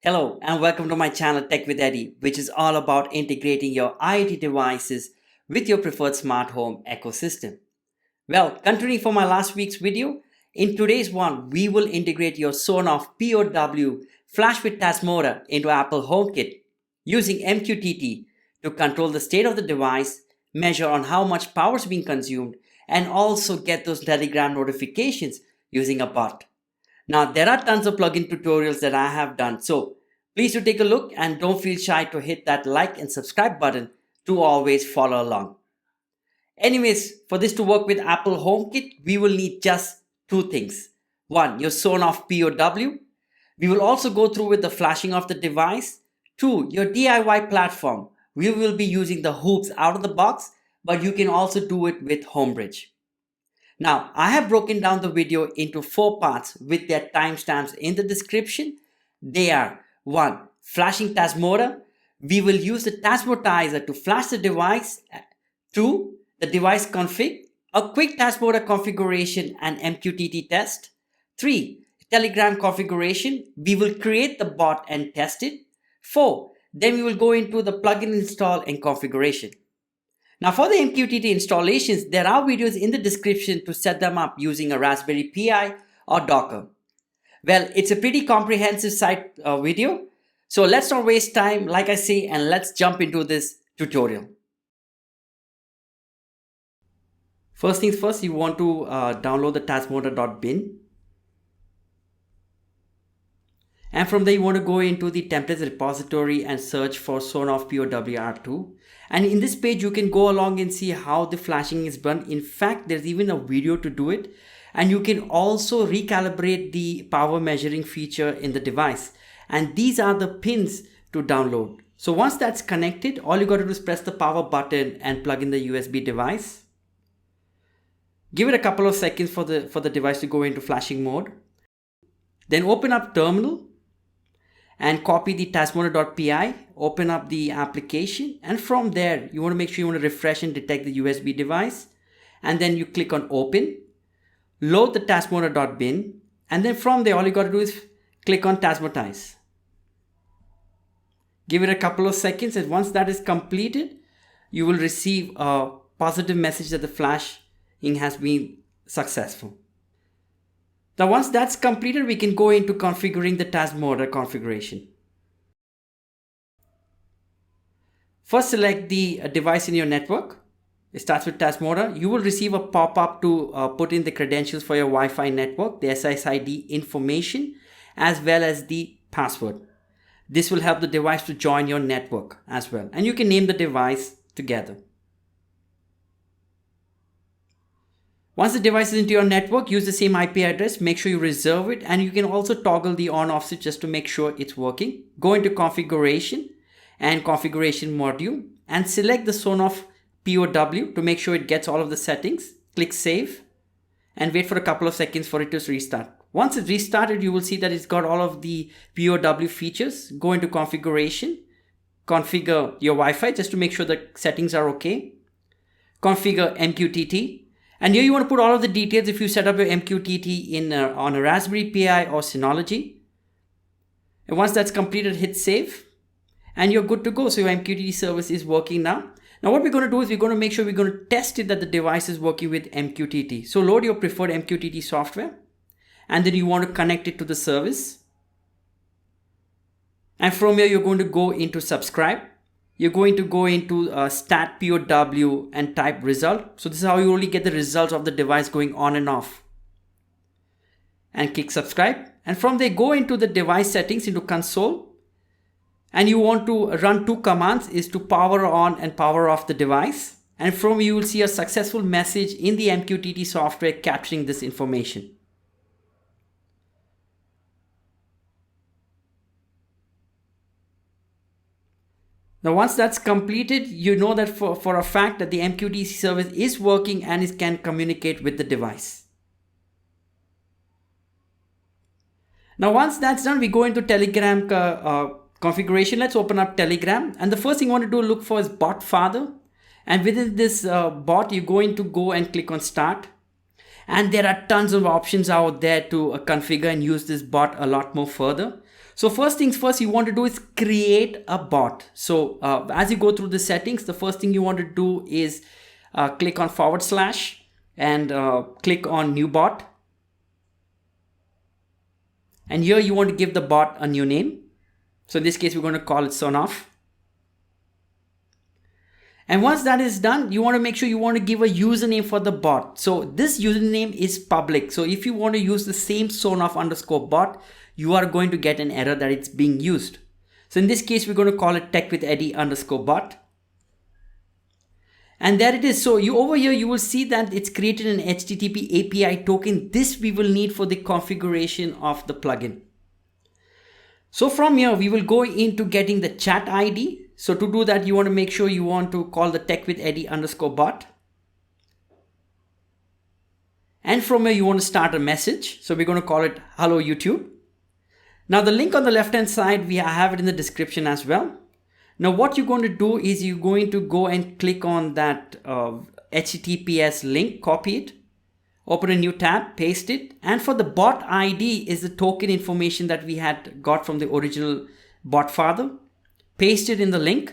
Hello and welcome to my channel Tech with Eddie, which is all about integrating your IoT devices with your preferred smart home ecosystem. Well, continuing from my last week's video, in today's one, we will integrate your Sonoff POW Flash with Tasmota into Apple HomeKit using MQTT to control the state of the device, measure on how much power is being consumed, and also get those Telegram notifications using a bot. Now, there are tons of plugin tutorials that I have done, so please do take a look and don't feel shy to hit that like and subscribe button to always follow along. Anyways, for this to work with Apple HomeKit, we will need just two things. One, your Sonoff POW. We will also go through with the flashing of the device. Two, your DIY platform. We will be using the hoobs out of the box, but you can also do it with homebridge. Now, I have broken down the video into 4 parts with their timestamps in the description. They are 1. Flashing Tasmota. We will use the Tasmotizer to flash the device. 2. The device config. A quick Tasmota configuration and MQTT test. 3. Telegram configuration. We will create the bot and test it. 4. Then we will go into the plugin install and configuration. Now for the MQTT installations, there are videos in the description to set them up using a Raspberry Pi or Docker. Well, it's a pretty comprehensive site video. So let's not waste time, like I say, and let's jump into this tutorial. First things first, you want to download the tasmota.bin. And from there, you want to go into the templates repository and search for Sonoff POW. And in this page, you can go along and see how the flashing is done. In fact, there's even a video to do it. And you can also recalibrate the power measuring feature in the device. And these are the pins to download. So once that's connected, all you got to do is press the power button and plug in the USB device. Give it a couple of seconds for the device to go into flashing mode. Then open up terminal and copy the tasmota.pi, open up the application, and from there you want to make sure you want to refresh and detect the USB device, and then you click on open, load the tasmota.bin, and then from there all you got to do is click on Tasmotize. Give it a couple of seconds, and once that is completed, you will receive a positive message that the flashing has been successful. Now once that's completed, we can go into configuring the Tasmota configuration. First, select the device in your network. It starts with Tasmota. You will receive a pop-up to put in the credentials for your Wi-Fi network, the SSID information, as well as the password. This will help the device to join your network as well. And you can name the device together. Once the device is into your network, use the same IP address, make sure you reserve it, and you can also toggle the on-off switch just to make sure it's working. Go into configuration and configuration module and select the Sonoff POW to make sure it gets all of the settings. Click save and wait for a couple of seconds for it to restart. Once it's restarted, you will see that it's got all of the POW features. Go into configuration, configure your Wi-Fi just to make sure the settings are okay. Configure MQTT. And here you want to put all of the details if you set up your MQTT on a Raspberry Pi or Synology. And once that's completed, hit save. And you're good to go. So your MQTT service is working now. Now what we're going to do is we're going to make sure we're going to test it that the device is working with MQTT. So load your preferred MQTT software. And then you want to connect it to the service. And from here, you're going to go into subscribe. You're going to go into stat POW and type result. So this is how you only get the results of the device going on and off. And click subscribe. And from there, go into the device settings into console. And you want to run 2 commands, is to power on and power off the device. And from you will see a successful message in the MQTT software capturing this information. Now once that's completed, you know that for a fact that the MQTT service is working and it can communicate with the device. Now once that's done, we go into Telegram configuration. Let's open up Telegram. And the first thing you want to do, look for is bot father. And within this bot, you're going to go and click on start. And there are tons of options out there to configure and use this bot a lot more further. So first things first, you want to do is create a bot. So as you go through the settings, the first thing you want to do is click on / and click on new bot. And here you want to give the bot a new name. So in this case, we're going to call it Sonoff. And once that is done, you want to make sure you want to give a username for the bot. So this username is public. So if you want to use the same Sonoff_bot, you are going to get an error that it's being used. So in this case, we're going to call it techwitheddy_bot. And there it is. So over here, you will see that it's created an HTTP API token. This we will need for the configuration of the plugin. So from here, we will go into getting the chat ID. So to do that, you want to make sure you want to call the techwitheddy_bot. And from here, you want to start a message. So we're going to call it Hello YouTube. Now the link on the left hand side, we have it in the description as well. Now what you're going to do is you're going to go and click on that HTTPS link, copy it, open a new tab, paste it. And for the bot ID is the token information that we had got from the original bot father. Paste it in the link.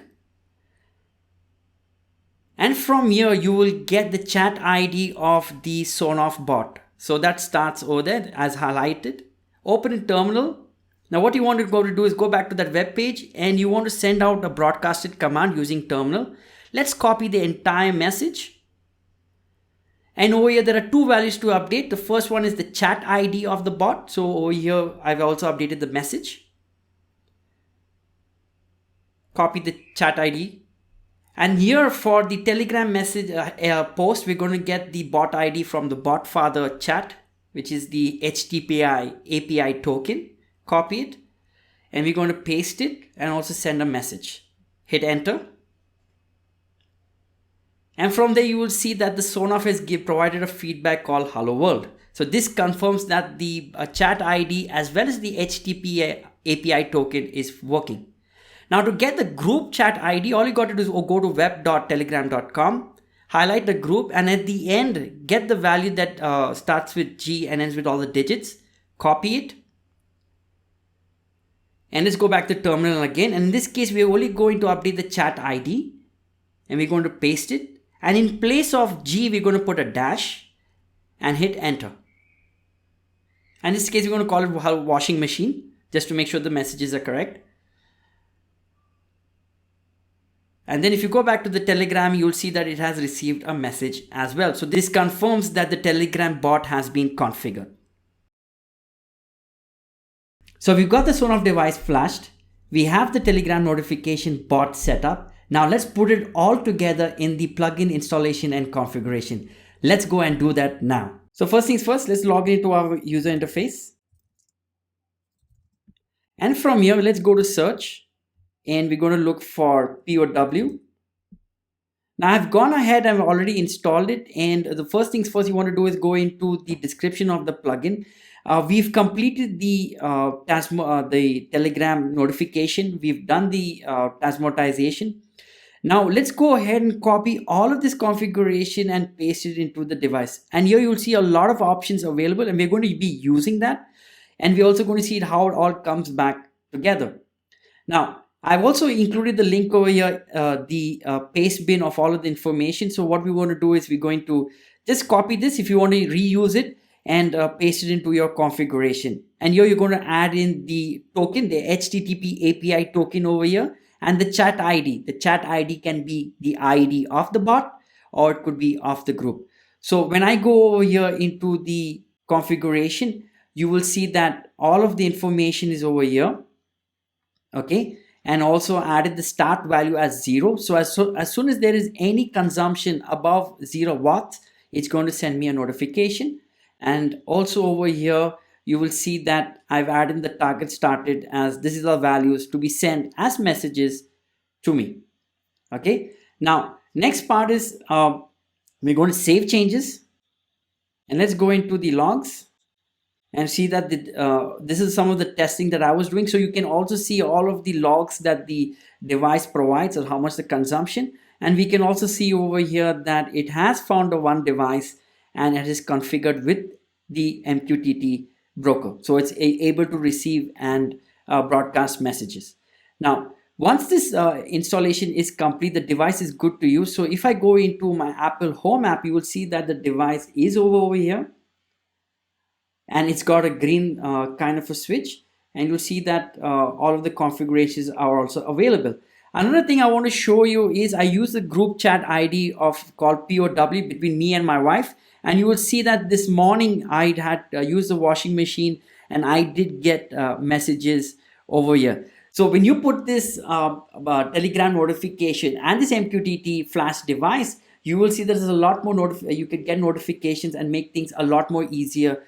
And from here, you will get the chat ID of the Sonoff bot. So that starts over there as highlighted. Open in terminal. Now what you want to go to do is go back to that web page and you want to send out a broadcasted command using terminal. Let's copy the entire message. And over here, there are two values to update. The first one is the chat ID of the bot. So over here, I've also updated the message. Copy the chat ID. And here for the Telegram message post, we're going to get the bot ID from the bot father chat, which is the HTTP API token. Copy it. And we're going to paste it and also send a message. Hit enter. And from there, you will see that the Sonoff has provided a feedback called Hello World. So this confirms that the chat ID as well as the HTTP API token is working. Now to get the group chat ID, all you got to do is go to web.telegram.com, highlight the group, and at the end, get the value that starts with G and ends with all the digits, copy it. And let's go back to terminal again. And in this case, we're only going to update the chat ID and we're going to paste it. And in place of G, we're going to put a dash and hit enter. And in this case, we're going to call it washing machine just to make sure the messages are correct. And then if you go back to the Telegram, you'll see that it has received a message as well. So this confirms that the Telegram bot has been configured. So we've got the Sonoff device flashed. We have the Telegram notification bot set up. Now let's put it all together in the plugin installation and configuration. Let's go and do that now. So first things first, let's log into our user interface. And from here, let's go to search. And we're going to look for POW. Now I've gone ahead and already installed it. And the first things first you want to do is go into the description of the plugin. We've completed the Telegram notification. We've done the Tasmotization. Now let's go ahead and copy all of this configuration and paste it into the device. And here you'll see a lot of options available and we're going to be using that. And we're also going to see how it all comes back together. Now, I've also included the link over here, the paste bin of all of the information. So what we want to do is we're going to just copy this if you want to reuse it and paste it into your configuration. And here you're going to add in the token, the HTTP API token over here and the chat ID. The chat ID can be the ID of the bot or it could be of the group. So when I go over here into the configuration, you will see that all of the information is over here. Okay. And also added the start value as 0. So as soon as there is any consumption above 0 watts, it's going to send me a notification. And also over here, you will see that I've added the target started as this is the values to be sent as messages to me. Okay. Now, next part is we're going to save changes. And let's go into the logs. And see that this is some of the testing that I was doing. So you can also see all of the logs that the device provides or how much the consumption. And we can also see over here that it has found a one device and it is configured with the MQTT broker. So it's able to receive and broadcast messages. Now, once this installation is complete, the device is good to use. So if I go into my Apple Home app, you will see that the device is over here, and it's got a green kind of a switch, and you'll see that all of the configurations are also available. Another thing I want to show you is I use the group chat ID of called POW between me and my wife, and you will see that this morning I had used the washing machine and I did get messages over here. So when you put this Telegram notification and this MQTT flash device, you will see there's a lot more you can get notifications and make things a lot more easier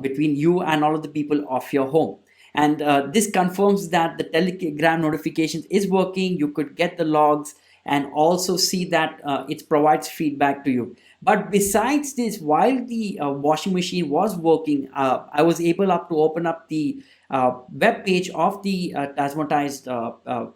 between you and all of the people of your home. And this confirms that the Telegram notifications is working. You could get the logs and also see that it provides feedback to you. But besides this, while the washing machine was working, I was able to open up the web page of the Tasmota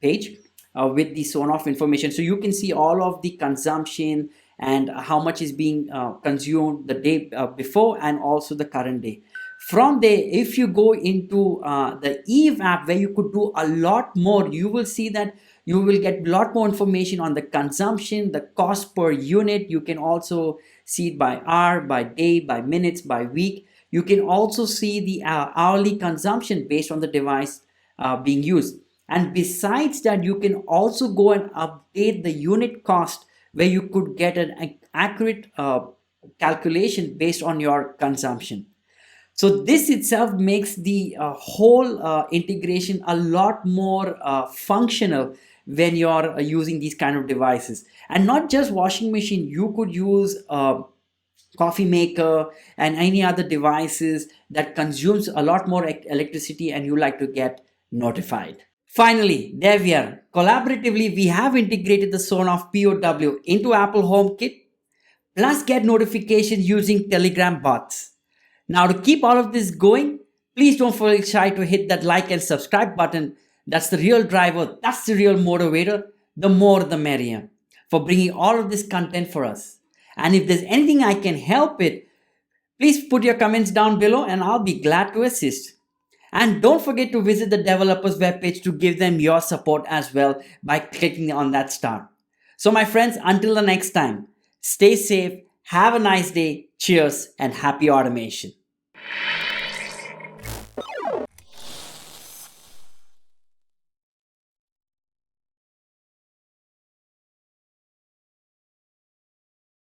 page with the Sonoff information. So you can see all of the consumption and how much is being consumed the day before and also the current day. From there, if you go into the Eve app where you could do a lot more, you will see that you will get a lot more information on the consumption, the cost per unit. You can also see it by hour, by day, by minutes, by week. You can also see the hourly consumption based on the device being used. And besides that, you can also go and update the unit cost where you could get an accurate calculation based on your consumption. So this itself makes the whole integration a lot more functional when you're using these kind of devices. And not just washing machine, you could use coffee maker and any other devices that consumes a lot more electricity and you like to get notified. Finally, there we are. Collaboratively, we have integrated the Sonoff POW into Apple HomeKit, plus get notifications using Telegram bots. Now, to keep all of this going, please don't feel shy to hit that like and subscribe button. That's the real driver. That's the real motivator. The more, the merrier for bringing all of this content for us. And if there's anything I can help with, please put your comments down below and I'll be glad to assist. And don't forget to visit the developers webpage to give them your support as well by clicking on that star. So my friends, until the next time, stay safe, have a nice day, cheers, and happy automation.